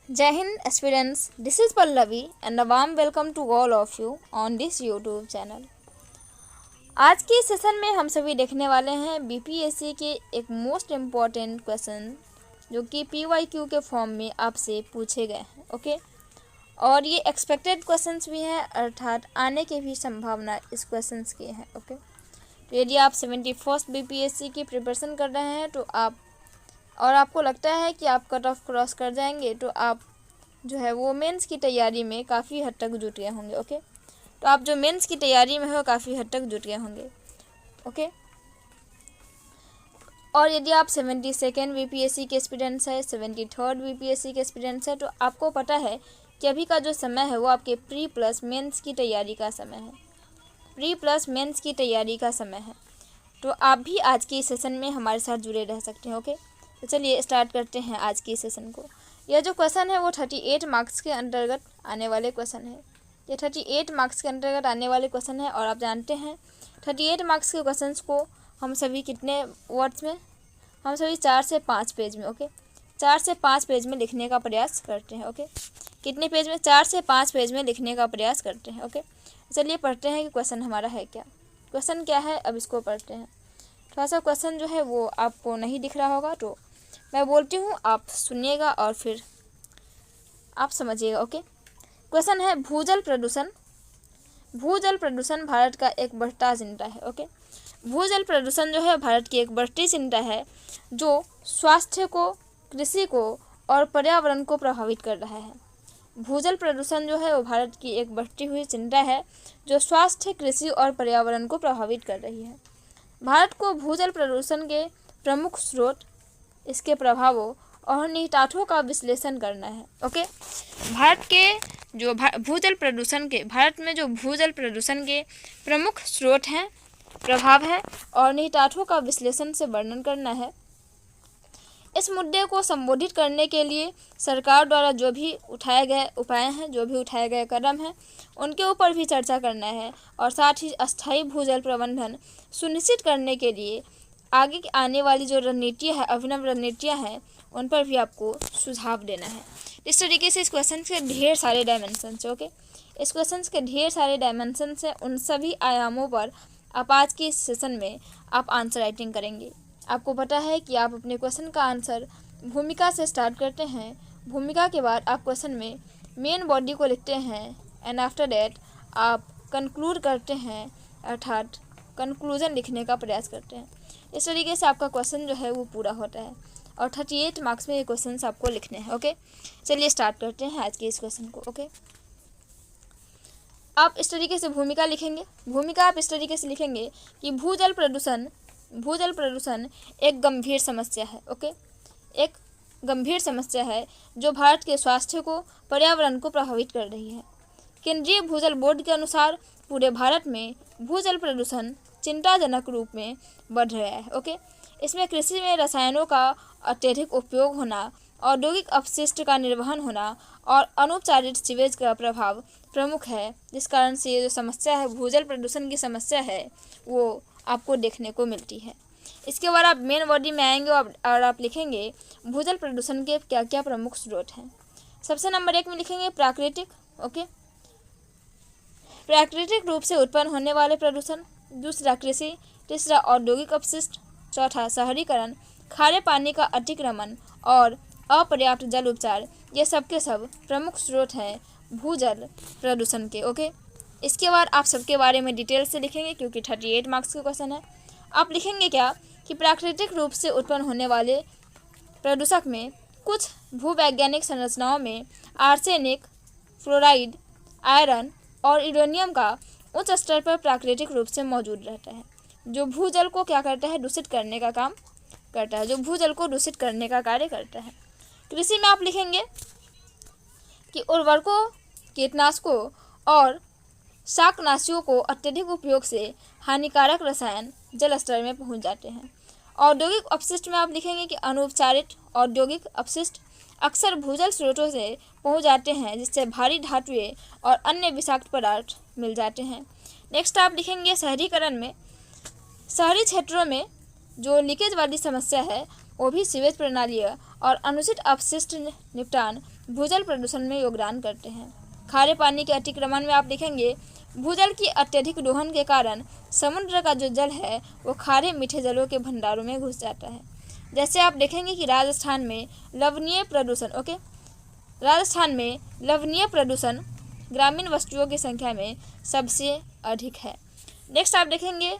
Jai Hind aspirants, this is Pallavi and a warm welcome to all of you on this YouTube channel। आज के session में हम सभी देखने वाले हैं बीपीएससी के एक मोस्ट इम्पॉर्टेंट क्वेश्चन जो कि PYQ के फॉर्म में आपसे पूछे गए हैं। ओके, और ये एक्सपेक्टेड क्वेश्चंस भी हैं, अर्थात आने की भी संभावना इस क्वेश्चंस की है। ओके, तो यदि आप 71st बीपीएससी की प्रिपरेशन कर रहे हैं तो आप और आपको लगता है कि आप कट ऑफ क्रॉस कर जाएंगे तो आप जो है वो मेंस की तैयारी में काफ़ी हद तक जुट गए होंगे। ओके, तो आप जो मेंस की तैयारी में हो काफ़ी हद तक जुट गए होंगे। ओके, और यदि आप 72nd बीपीएससी के एस्पिरेंट्स है, 73rd बीपीएससी के एस्पिरेंट्स है, तो आपको पता है कि अभी का जो समय है वो आपके प्री प्लस मेंस की तैयारी का समय है। प्री प्लस मेंस की तैयारी का समय है, तो आप भी आज के सेशन में हमारे साथ जुड़े रह सकते हैं। ओके, तो चलिए स्टार्ट करते हैं आज की सेशन को। यह जो क्वेश्चन है वो 38 मार्क्स के अंतर्गत आने वाले क्वेश्चन है। ये 38 मार्क्स के अंतर्गत आने वाले क्वेश्चन है और आप जानते हैं 38 मार्क्स के क्वेश्चंस को हम सभी कितने वर्ड्स में, हम सभी 4 से 5 पेज में, ओके, 4 से 5 पेज में लिखने का प्रयास करते हैं। ओके, कितने पेज में? 4 से 5 पेज में लिखने का प्रयास करते हैं। ओके, चलिए पढ़ते हैं कि क्वेश्चन हमारा है क्या। क्वेश्चन क्या है, अब इसको पढ़ते हैं। थोड़ा सा क्वेश्चन जो है वो आपको नहीं दिख रहा होगा तो मैं बोलती हूँ, आप सुनिएगा और फिर आप समझिएगा। ओके, क्वेश्चन है भूजल प्रदूषण। भूजल प्रदूषण भारत का एक बढ़ता चिंता है। ओके, भूजल प्रदूषण जो है भारत की एक बढ़ती चिंता है जो स्वास्थ्य को, कृषि को और पर्यावरण को प्रभावित कर रहा है। भूजल प्रदूषण जो है वो भारत की एक बढ़ती हुई चिंता है जो स्वास्थ्य, कृषि और पर्यावरण को प्रभावित कर रही है। भारत को भूजल प्रदूषण के प्रमुख स्रोत, इसके प्रभावों और निहितार्थों का विश्लेषण करना है। ओके, भारत के जो भूजल प्रदूषण के, भारत में जो भूजल प्रदूषण के प्रमुख स्रोत हैं, प्रभाव है और निहितार्थों का विश्लेषण से वर्णन करना है। इस मुद्दे को संबोधित करने के लिए सरकार द्वारा जो भी उठाए गए उपाय हैं, जो भी उठाए गए कदम हैं, उनके ऊपर भी चर्चा करना है और साथ ही अस्थायी भूजल प्रबंधन सुनिश्चित करने के लिए आगे आने वाली जो रणनीतियाँ हैं, अभिनव रणनीतियाँ हैं, उन पर भी आपको सुझाव देना है। इस तरीके से इस क्वेश्चन के ढेर सारे डायमेंशन है। ओके, इस क्वेश्चन के ढेर सारे डायमेंशन है, उन सभी आयामों पर आप आज के इस सेशन में आप आंसर राइटिंग करेंगे। आपको पता है कि आप अपने क्वेश्चन का आंसर भूमिका से स्टार्ट करते हैं। भूमिका के बाद आप क्वेश्चन में मेन बॉडी को लिखते हैं एंड आफ्टर दैट आप कंक्लूड करते हैं, अर्थात कंक्लूजन लिखने का प्रयास करते हैं। इस तरीके से आपका क्वेश्चन जो है वो पूरा होता है और 38 मार्क्स में ये क्वेश्चन आपको लिखने हैं। ओके, चलिए स्टार्ट करते हैं आज के इस क्वेश्चन को। ओके, आप इस तरीके से भूमिका लिखेंगे। भूमिका आप इस तरीके से लिखेंगे कि भूजल प्रदूषण एक गंभीर समस्या है। ओके, एक गंभीर समस्या है जो भारत के स्वास्थ्य को, पर्यावरण को प्रभावित कर रही है। केंद्रीय भूजल बोर्ड के अनुसार पूरे भारत में भूजल प्रदूषण चिंताजनक रूप में बढ़ रहा है। ओके, इसमें कृषि में रसायनों का अत्यधिक उपयोग होना, औद्योगिक अपशिष्ट का निर्वहन होना और अनुपचारित सीवेज का प्रभाव प्रमुख है, जिस कारण से ये जो समस्या है, भूजल प्रदूषण की समस्या है, वो आपको देखने को मिलती है। इसके बाद आप मेन बॉडी में आएंगे और आप लिखेंगे भूजल प्रदूषण के क्या क्या प्रमुख स्रोत हैं। सबसे नंबर 1 में लिखेंगे प्राकृतिक। ओके, प्राकृतिक रूप से उत्पन्न होने वाले प्रदूषण। दूसरा कृषि, तीसरा औद्योगिक अपशिष्ट, चौथा शहरीकरण, खारे पानी का अतिक्रमण और अपर्याप्त जल उपचार। ये सब के सब प्रमुख स्रोत हैं भूजल प्रदूषण के। ओके, इसके बाद आप सबके बारे में डिटेल से लिखेंगे क्योंकि 38 मार्क्स का क्वेश्चन है। आप लिखेंगे क्या कि प्राकृतिक रूप से उत्पन्न होने वाले प्रदूषक में कुछ भूवैज्ञानिक संरचनाओं में आर्सेनिक, फ्लोराइड, आयरन और यूरेनियम का उच्च स्तर पर प्राकृतिक रूप से मौजूद रहता है, जो भूजल को क्या करता है, दूषित करने का काम करता है, जो भूजल को दूषित करने का कार्य करता है। कृषि में आप लिखेंगे कि उर्वरकों, कीटनाशकों और शाकनाशियों को अत्यधिक उपयोग से हानिकारक रसायन जल स्तर में पहुंच जाते हैं। औद्योगिक अपशिष्ट में आप लिखेंगे कि अनुपचारित औद्योगिक अपशिष्ट अक्सर भूजल स्रोतों से पहुंच जाते हैं, जिससे भारी धातुएं और अन्य विषाक्त पदार्थ मिल जाते हैं। नेक्स्ट आप लिखेंगे शहरीकरण में, शहरी क्षेत्रों में जो लीकेज वाली समस्या है वो भी सीवेज प्रणाली और अनुचित अपशिष्ट निपटान भूजल प्रदूषण में योगदान करते हैं। खारे पानी के अतिक्रमण में आप देखेंगे भूजल की अत्यधिक दोहन के कारण समुद्र का जो जल है वो खारे मीठे जलों के भंडारों में घुस जाता है। जैसे आप देखेंगे कि राजस्थान में लवणीय प्रदूषण ग्रामीण वस्तुओं की संख्या में सबसे अधिक है। नेक्स्ट आप देखेंगे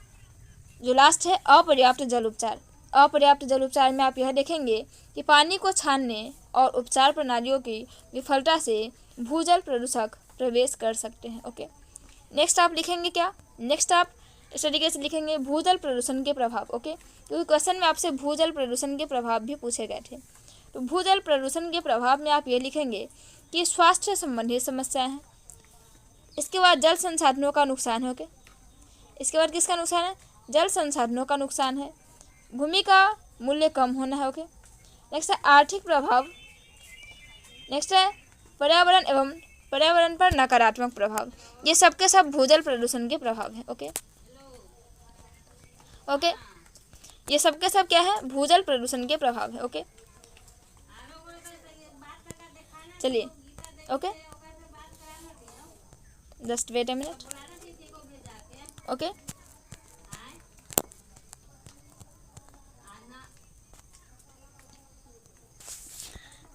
जो लास्ट है अपर्याप्त जल उपचार। अपर्याप्त जल उपचार में आप यह देखेंगे कि पानी को छानने और उपचार प्रणालियों की विफलता से भूजल प्रदूषक प्रवेश कर सकते हैं। ओके, नेक्स्ट आप लिखेंगे क्या, नेक्स्ट आप इस तरीके से लिखेंगे भूजल प्रदूषण के प्रभाव। ओके, क्योंकि क्वेश्चन में आपसे भूजल प्रदूषण के प्रभाव भी पूछे गए थे। तो भूजल प्रदूषण के प्रभाव में आप ये लिखेंगे कि स्वास्थ्य संबंधी समस्याएं हैं। इसके बाद जल संसाधनों का नुकसान है। ओके, इसके बाद किसका नुकसान है, जल संसाधनों का नुकसान है। भूमि का मूल्य कम होना है। ओके, नेक्स्ट है आर्थिक प्रभाव। नेक्स्ट है पर्यावरण पर नकारात्मक प्रभाव। ये सब के सब भूजल प्रदूषण के प्रभाव है। ओके, ये सब के सब क्या है, भूजल प्रदूषण के प्रभाव है। ओके, चलिए okay, just wait a minute. Okay,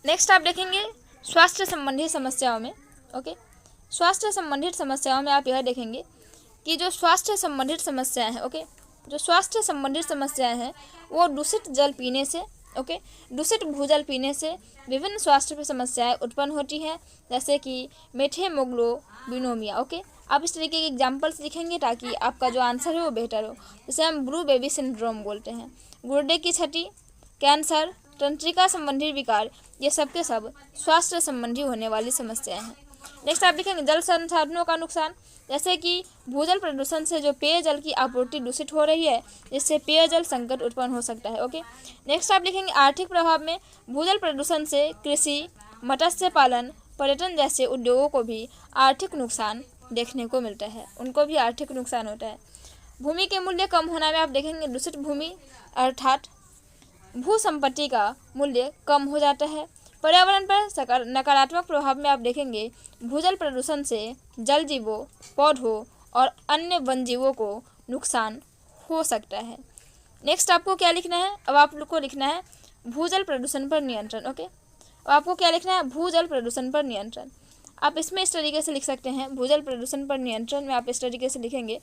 next आप देखेंगे स्वास्थ्य संबंधी समस्याओं में। ओके, स्वास्थ्य संबंधित समस्याओं में आप यह देखेंगे कि जो स्वास्थ्य संबंधित समस्याएं हैं, ओके, जो स्वास्थ्य संबंधित समस्याएं हैं वो दूषित जल पीने से, ओके, दूषित भूजल पीने से विभिन्न स्वास्थ्य समस्याएं उत्पन्न होती हैं, जैसे कि मेथेमोग्लोबिनोमिया। ओके, आप इस तरीके के एग्जाम्पल्स लिखेंगे ताकि आपका जो आंसर है वो बेहतर हो। जैसे हम ब्लू बेबी सिंड्रोम बोलते हैं, गुर्दे की क्षति, कैंसर, तंत्रिका संबंधी विकार, ये सब के सब स्वास्थ्य संबंधी होने वाली समस्याएं हैं। नेक्स्ट आप देखेंगे जल संसाधनों का नुकसान, जैसे कि भूजल प्रदूषण से जो पेयजल की आपूर्ति दूषित हो रही है, जिससे पेयजल संकट उत्पन्न हो सकता है। ओके, नेक्स्ट आप लिखेंगे आर्थिक प्रभाव में भूजल प्रदूषण से कृषि, मत्स्य पालन, पर्यटन जैसे उद्योगों को भी आर्थिक नुकसान देखने को मिलता है, उनको भी आर्थिक नुकसान होता है। भूमि के मूल्य कम होना में आप देखेंगे दूषित भूमि अर्थात भू संपत्ति का मूल्य कम हो जाता है। पर्यावरण पर नकारात्मक प्रभाव में आप देखेंगे भूजल प्रदूषण से जल जीवों, पौधों और अन्य वन जीवों को नुकसान हो सकता है। नेक्स्ट आपको क्या लिखना है, अब आप लोग को लिखना है भूजल प्रदूषण पर नियंत्रण। ओके, अब आपको क्या लिखना है, भूजल प्रदूषण पर नियंत्रण। आप इसमें इस तरीके से लिख सकते हैं, भूजल प्रदूषण पर नियंत्रण में आप इस तरीके से लिखेंगे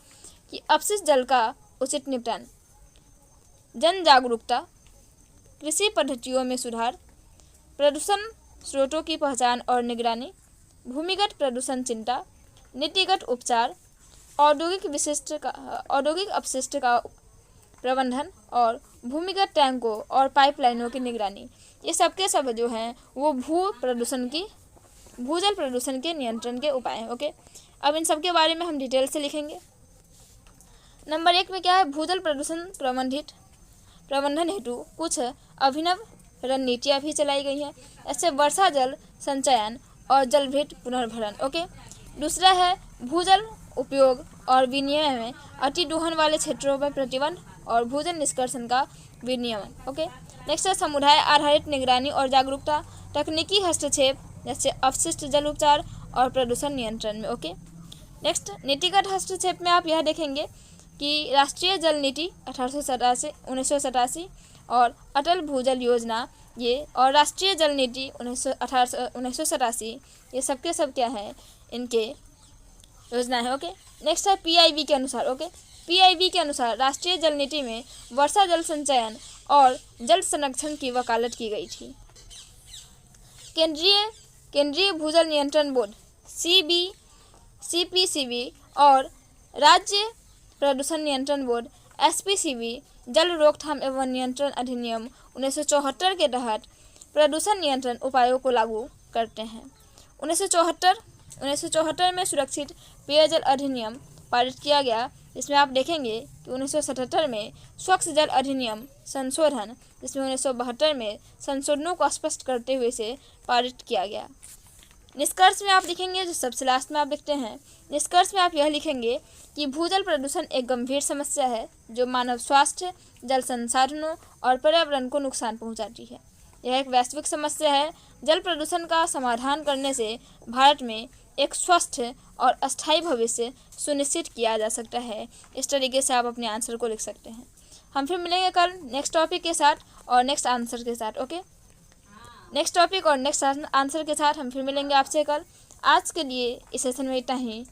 कि अपशिष्ट जल का उचित निपटान, जन जागरूकता, कृषि पद्धतियों में सुधार, प्रदूषण स्रोतों की पहचान और निगरानी, भूमिगत प्रदूषण चिंता, नीतिगत उपचार, औद्योगिक अपशिष्ट का प्रबंधन और भूमिगत टैंकों और पाइपलाइनों की निगरानी, ये सब के सब जो हैं वो भूजल प्रदूषण के नियंत्रण के उपाय हैं। ओके, अब इन सब के बारे में हम डिटेल से लिखेंगे। नंबर 1 में क्या है, भूजल प्रदूषण प्रबंधन हेतु कुछ अभिनव रणनीतियाँ भी चलाई गई हैं, ऐसे वर्षा जल संचयन और जलभृत पुनर्भरण। ओके, दूसरा है भूजल उपयोग और विनिमय में अति दोहन वाले क्षेत्रों पर प्रतिबंध और भूजल निष्कर्षण का विनियमन। ओके, नेक्स्ट है समुदाय आधारित निगरानी और जागरूकता, तकनीकी हस्तक्षेप जैसे अपशिष्ट जल उपचार और प्रदूषण नियंत्रण में। ओके, नेक्स्ट नीतिगत हस्तक्षेप में आप यह देखेंगे कि राष्ट्रीय जल नीति 1987 और अटल भूजल योजना ये और राष्ट्रीय जल नीति 1987 ये सब के सब क्या है, इनके योजना है। ओके, नेक्स्ट है पीआईबी के अनुसार। ओके, पीआईबी के अनुसार राष्ट्रीय जल नीति में वर्षा जल संचयन और जल संरक्षण की वकालत की गई थी। केंद्रीय भूजल नियंत्रण बोर्ड सीपीसीबी और राज्य प्रदूषण नियंत्रण बोर्ड एसपीसीबी जल रोकथाम एवं नियंत्रण अधिनियम 1974 के तहत प्रदूषण नियंत्रण उपायों को लागू करते हैं। 1974 में सुरक्षित पेयजल अधिनियम पारित किया गया, जिसमें आप देखेंगे कि 1977 में स्वच्छ जल अधिनियम संशोधन, जिसमें 1972 में संशोधनों को स्पष्ट करते हुए इसे पारित किया गया। निष्कर्ष में आप लिखेंगे, जो सबसे लास्ट में आप लिखते हैं, निष्कर्ष में आप यह लिखेंगे कि भूजल प्रदूषण एक गंभीर समस्या है जो मानव स्वास्थ्य, जल संसाधनों और पर्यावरण को नुकसान पहुंचाती है। यह एक वैश्विक समस्या है। जल प्रदूषण का समाधान करने से भारत में एक स्वस्थ और अस्थायी भविष्य सुनिश्चित किया जा सकता है। इस तरीके से आप अपने आंसर को लिख सकते हैं। हम फिर मिलेंगे कल नेक्स्ट टॉपिक के साथ और नेक्स्ट आंसर के साथ। ओके, नेक्स्ट टॉपिक और नेक्स्ट आंसर के साथ हम फिर मिलेंगे आपसे कल। आज के लिए इस सेशन में इतना ही।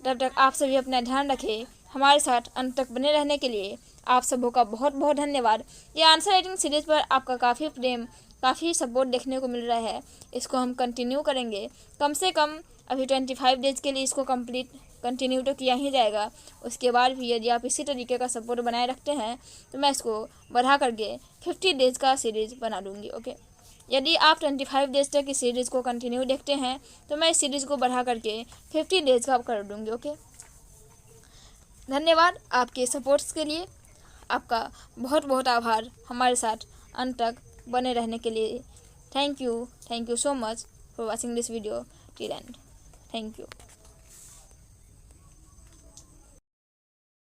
तब तक आप सभी अपना ध्यान रखें। हमारे साथ अंत तक बने रहने के लिए आप सबों का बहुत बहुत धन्यवाद। ये आंसर राइटिंग सीरीज पर आपका काफ़ी प्रेम, काफ़ी सपोर्ट देखने को मिल रहा है। इसको हम कंटिन्यू करेंगे। कम से कम अभी 25 डेज के लिए इसको कंटिन्यू तो किया ही जाएगा। उसके बाद भी यदि आप इसी तरीके का सपोर्ट बनाए रखते हैं तो मैं इसको बढ़ा करके 50 डेज का सीरीज़ बना दूँगी। ओके, यदि आप 25 डेज तक इस सीरीज़ को कंटिन्यू देखते हैं तो मैं इस सीरीज़ को बढ़ा करके 50 डेज का कर दूँगी। ओके, धन्यवाद आपके सपोर्ट्स के लिए। आपका बहुत बहुत आभार हमारे साथ अंत तक बने रहने के लिए। Thank you so much for watching this video till and. Thank you.